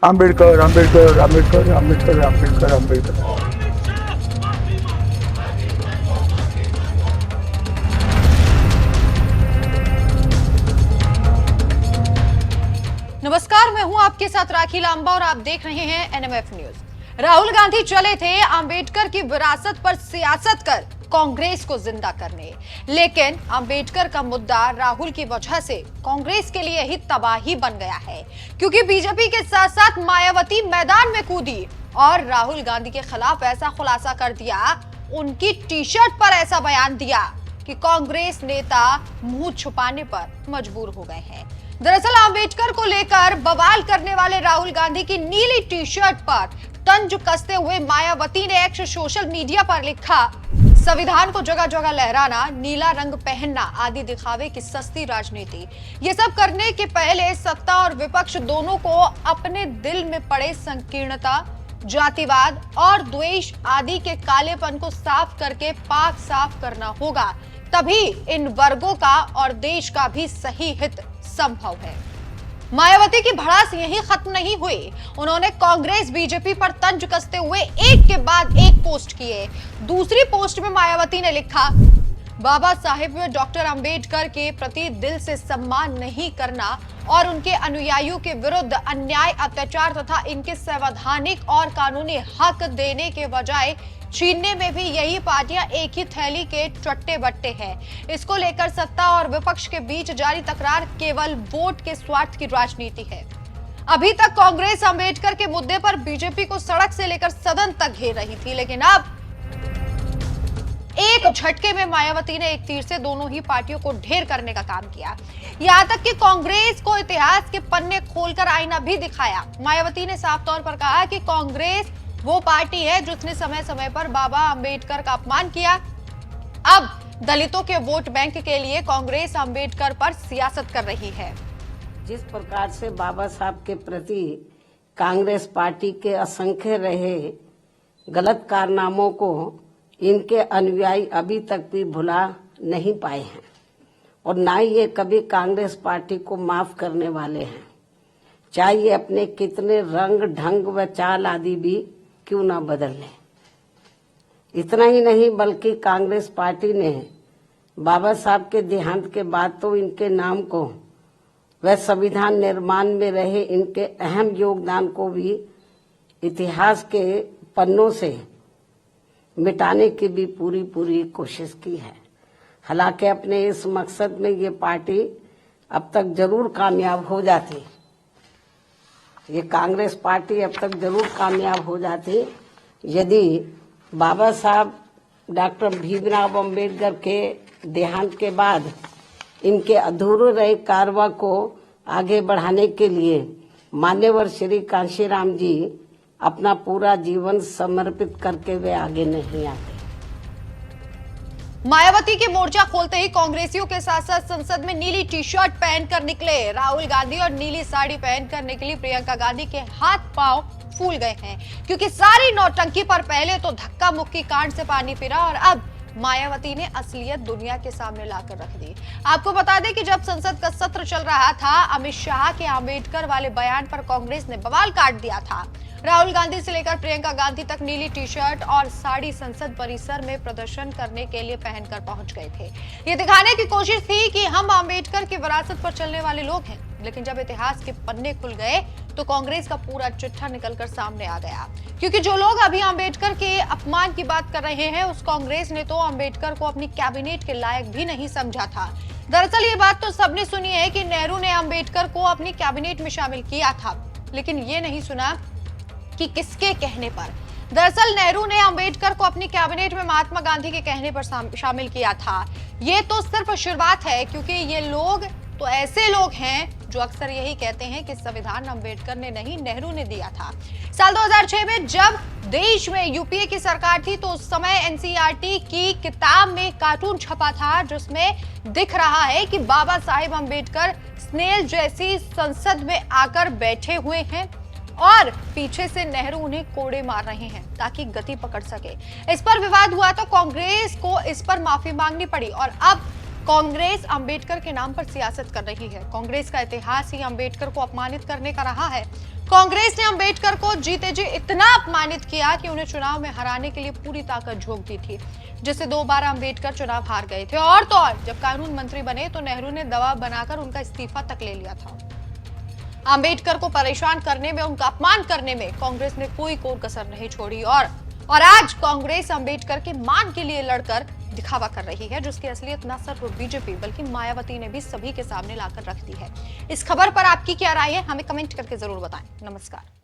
अंबेडकर अंबेडकर अंबेडकर अंबेडकर अंबेडकर अंबेडकर। नमस्कार, मैं हूं आपके साथ राखी लांबा और आप देख रहे हैं एनएमएफ न्यूज। राहुल गांधी चले थे अंबेडकर की विरासत पर सियासत कर कांग्रेस को जिंदा करने, लेकिन अंबेडकर का मुद्दा राहुल की वजह से कांग्रेस के लिए ही तबाही बन गया है, क्योंकि बीजेपी के साथ साथ मायावती मैदान में कूदी और राहुल गांधी के खिलाफ ऐसा खुलासा कर दिया, उनकी टी शर्ट पर ऐसा बयान दिया कि कांग्रेस नेता मुंह छुपाने पर मजबूर हो गए हैं। दरअसल अंबेडकर को लेकर बवाल करने वाले राहुल गांधी की नीली टी शर्ट पर तंज कसते हुए मायावती ने एक्स सोशल मीडिया पर लिखा, संविधान को जगह जगह लहराना, नीला रंग पहनना आदि दिखावे की सस्ती राजनीति। ये सब करने के पहले सत्ता और विपक्ष दोनों को अपने दिल में पड़े संकीर्णता, जातिवाद और द्वेष आदि के कालेपन को साफ करके पाक साफ करना होगा, तभी इन वर्गों का और देश का भी सही हित संभव है। मायावती की भड़ास यहीं खत्म नहीं हुई। उन्होंने कांग्रेस बीजेपी पर तंज कसते हुए एक के बाद एक पोस्ट किए। दूसरी पोस्ट में मायावती ने लिखा, बाबा साहेब डॉक्टर अंबेडकर के प्रति दिल से सम्मान नहीं करना और उनके अनुयायियों के विरुद्ध अन्याय, अत्याचार तथा इनके संवैधानिक और कानूनी हक देने के बजाय छीनने में भी यही पार्टियां एक ही थैली के चट्टे बट्टे हैं। इसको लेकर सत्ता और विपक्ष के बीच जारी तकरार केवल वोट के स्वार्थ की राजनीति है। अभी तक कांग्रेस अंबेडकर के मुद्दे पर बीजेपी को सड़क से लेकर सदन तक घेर रही थी, लेकिन अब एक झटके में मायावती ने एक तीर से दोनों ही पार्टियों को ढेर करने का काम किया। यहां तक कि कांग्रेस को इतिहास के पन्ने खोलकर आईना भी दिखाया। मायावती ने साफ तौर पर कहा कि कांग्रेस वो पार्टी है जिसने समय समय पर बाबा अंबेडकर का अपमान किया। अब दलितों के वोट बैंक के लिए कांग्रेस अंबेडकर पर सियासत कर रही है। जिस प्रकार से बाबा साहब के प्रति कांग्रेस पार्टी के असंख्य रहे गलत कारनामों को इनके अनुयायी अभी तक भी भुला नहीं पाए हैं और ना ही ये कभी कांग्रेस पार्टी को माफ करने वाले हैं, चाहे ये अपने कितने रंग ढंग व चाल आदि भी क्यों ना बदल लें। इतना ही नहीं बल्कि कांग्रेस पार्टी ने बाबा साहब के देहांत के बाद तो इनके नाम को व संविधान निर्माण में रहे इनके अहम योगदान को भी इतिहास के पन्नों से मिटाने की भी पूरी कोशिश की है। हालांकि अपने इस मकसद में ये पार्टी अब तक जरूर कामयाब हो जाती, ये कांग्रेस पार्टी अब तक जरूर कामयाब हो जाती यदि बाबा साहब डॉक्टर भीमराव अंबेडकर के देहांत के बाद इनके अधूरे रहे कारवा को आगे बढ़ाने के लिए मान्यवर श्री कांशीराम जी अपना पूरा जीवन समर्पित करके वे आगे नहीं आते। मायावती के मोर्चा खोलते ही कांग्रेसियों के साथ साथ संसद में नीली टी शर्ट पहनकर निकले राहुल गांधी और नीली साड़ी पहनकर निकली प्रियंका गांधी के हाथ पांव फूल गए हैं, क्योंकि सारी नौटंकी पर पहले तो धक्का मुक्की कांड से पानी फिरा और अब मायावती ने असलियत दुनिया के सामने लाकर रख दी। आपको बता दें कि जब संसद का सत्र चल रहा था, अमित शाह के अंबेडकर वाले बयान पर कांग्रेस ने बवाल काट दिया था। राहुल गांधी से लेकर प्रियंका गांधी तक नीली टी शर्ट और साड़ी संसद परिसर में प्रदर्शन करने के लिए पहनकर पहुंच गए थे। ये दिखाने की कोशिश थी कि हम अंबेडकर की विरासत पर चलने वाले लोग हैं, लेकिन जब इतिहास के पन्ने खुल गए तो कांग्रेस का पूरा चिट्ठा निकलकर सामने आ गया, क्योंकि जो लोग अभी अंबेडकर के अपमान की बात कर रहे हैं, उस कांग्रेस ने तो अंबेडकर को अपनी कैबिनेट के लायक भी नहीं समझा था। दरअसल ये बात तो सबने सुनी है कि नेहरू ने अंबेडकर को अपनी कैबिनेट में शामिल किया था, लेकिन ये नहीं सुना कि किसके कहने पर। दरअसल नेहरू ने अंबेडकर को अपनी कैबिनेट में महात्मा गांधी के कहने पर शामिल किया था। ये तो सिर्फ शुरुआत है, क्योंकि ये लोग तो ऐसे लोग हैं जो अक्सर यही कहते हैं कि संविधान अंबेडकर ने नहीं, नेहरू ने दिया था। साल 2006 में जब देश में यूपीए की सरकार थी, तो उस समय एनसीईआरटी की किताब में कार्टून छपा था जिसमें दिख रहा है कि बाबा साहेब अंबेडकर स्नेल जैसी संसद में आकर बैठे हुए हैं और पीछे से नेहरू उन्हें कोड़े मार रहे हैं ताकि गति पकड़ सके। इस पर विवाद हुआ तो कांग्रेस को इस पर माफी मांगनी पड़ी और अब कांग्रेस अंबेडकर के नाम पर सियासत कर रही है। कांग्रेस का इतिहास ही अंबेडकर को अपमानित करने का रहा है। कांग्रेस ने अंबेडकर को जीते जी इतना अपमानित किया कि उन्हें चुनाव में हराने के लिए पूरी ताकत झोंक दी थी, जिससे 2 बार अंबेडकर चुनाव हार गए थे। और तो और जब कानून मंत्री बने तो नेहरू ने दबाव बनाकर उनका इस्तीफा तक ले लिया था। अंबेडकर को परेशान करने में, उनका अपमान करने में कांग्रेस ने कोई कोर कसर नहीं छोड़ी और आज कांग्रेस अंबेडकर के मान के लिए लड़कर दिखावा कर रही है, जिसकी असलियत न सिर्फ बीजेपी बल्कि मायावती ने भी सभी के सामने लाकर रख दी है। इस खबर पर आपकी क्या राय है, हमें कमेंट करके जरूर बताएं। नमस्कार।